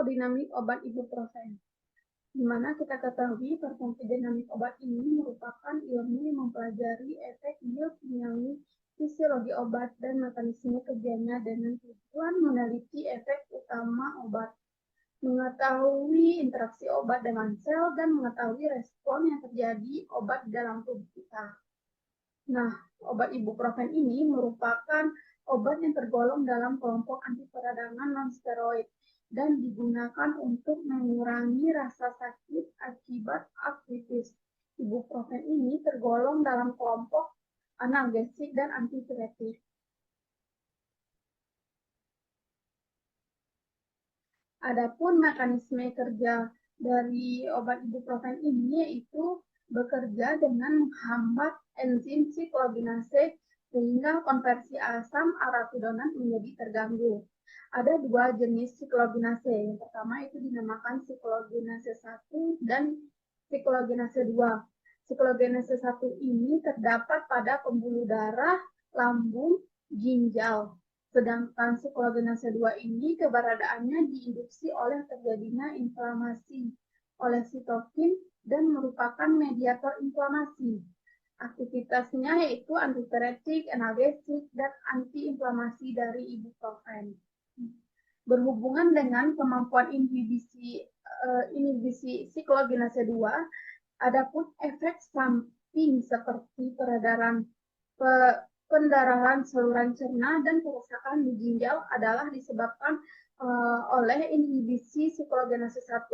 Farmakodinamik obat ibuprofen. Di mana kita ketahui farmakodinamik obat ini merupakan ilmu yang mempelajari efek biokimiawi, fisiologi obat, dan mekanisme kerjanya dengan tujuan meneliti efek utama obat, mengetahui interaksi obat dengan sel, dan mengetahui respon yang terjadi obat dalam tubuh kita. Nah, obat ibuprofen ini merupakan obat yang tergolong dalam kelompok anti peradangan non-steroid dan digunakan untuk mengurangi rasa sakit akibat artritis. Ibuprofen ini tergolong dalam kelompok analgesik dan antipiretik. Adapun mekanisme kerja dari obat ibuprofen ini yaitu bekerja dengan menghambat enzim siklogenase sehingga konversi asam arachidonat menjadi terganggu. Ada dua jenis siklogenase. Yang pertama itu dinamakan siklogenase 1 dan siklogenase 2. Siklogenase 1 ini terdapat pada pembuluh darah, lambung, ginjal. Sedangkan siklogenase 2 ini keberadaannya diinduksi oleh terjadinya inflamasi oleh sitokin dan merupakan mediator inflamasi. Aktivitasnya yaitu antipiretik, analgesik, dan antiinflamasi dari ibuprofen. Berhubungan dengan kemampuan inhibisi siklogenase 2, adapun efek samping seperti pendarahan saluran cerna dan kerusakan di ginjal adalah disebabkan oleh inhibisi siklogenase 1.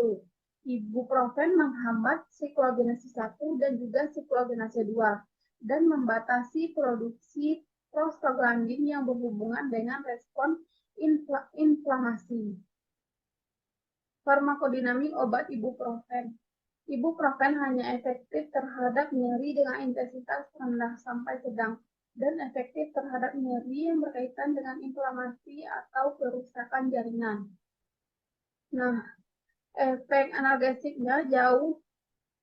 Ibuprofen menghambat siklogenase 1 dan juga siklogenase 2 dan membatasi produksi prostaglandin yang berhubungan dengan respon inflamasi. Farmakodinamik obat ibuprofen. Ibuprofen hanya efektif terhadap nyeri dengan intensitas rendah sampai sedang dan efektif terhadap nyeri yang berkaitan dengan inflamasi atau kerusakan jaringan. Nah, efek analgesiknya jauh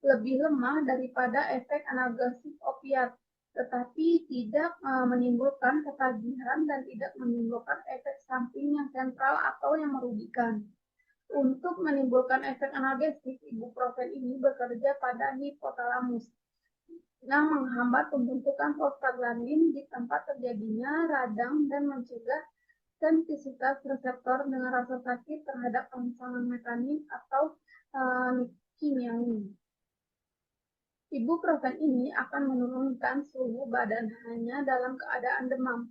lebih lemah daripada efek analgesik opiat, tetapi tidak menimbulkan ketagihan dan tidak menimbulkan efek samping yang sentral atau yang merugikan. Untuk menimbulkan efek analgesik, ibuprofen ini bekerja pada hipotalamus yang menghambat pembentukan prostaglandin di tempat terjadinya radang dan mencegah sensitivitas reseptor dengan rasa sakit terhadap rangsangan mekanik atau kimiawi. Ibuprofen ini akan menurunkan suhu badan hanya dalam keadaan demam.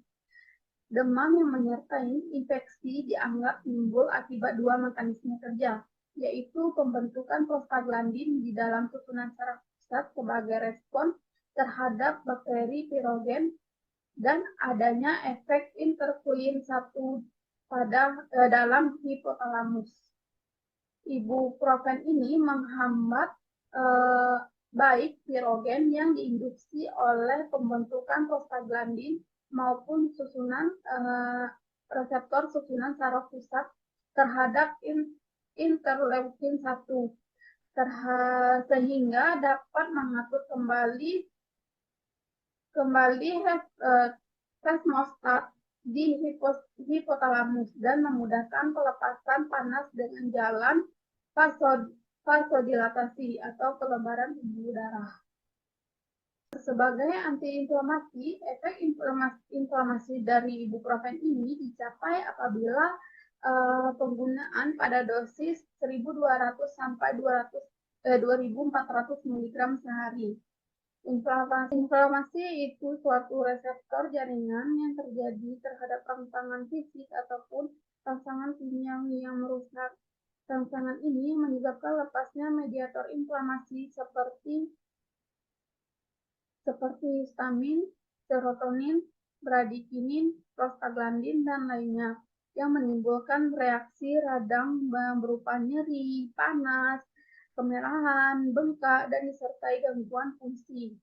Demam yang menyertai infeksi dianggap timbul akibat dua mekanisme kerja, yaitu pembentukan prostaglandin di dalam susunan saraf pusat sebagai respon terhadap bakteri pirogen dan adanya efek interleukin 1 pada dalam hipotalamus. Ibuprofen ini menghambat baik pirogen yang diinduksi oleh pembentukan prostaglandin maupun susunan reseptor susunan saraf pusat terhadap interleukin 1 sehingga dapat mengatur kembali termostat di hipotalamus dan memudahkan pelepasan panas dengan jalan vasodilatasi atau pelebaran pembuluh darah. Sebagai antiinflamasi, efek inflamasi dari ibuprofen ini dicapai apabila penggunaan pada dosis 1.200 sampai 2.400 mg sehari. Inflamasi itu suatu reseptor jaringan yang terjadi terhadap rangsangan fisik ataupun rangsangan kimiawi yang merusak. Rangsangan ini menyebabkan lepasnya mediator inflamasi seperti histamin, serotonin, bradikinin, prostaglandin, dan lainnya, yang menimbulkan reaksi radang berupa nyeri, panas, kemerahan, bengkak, dan disertai gangguan fungsi.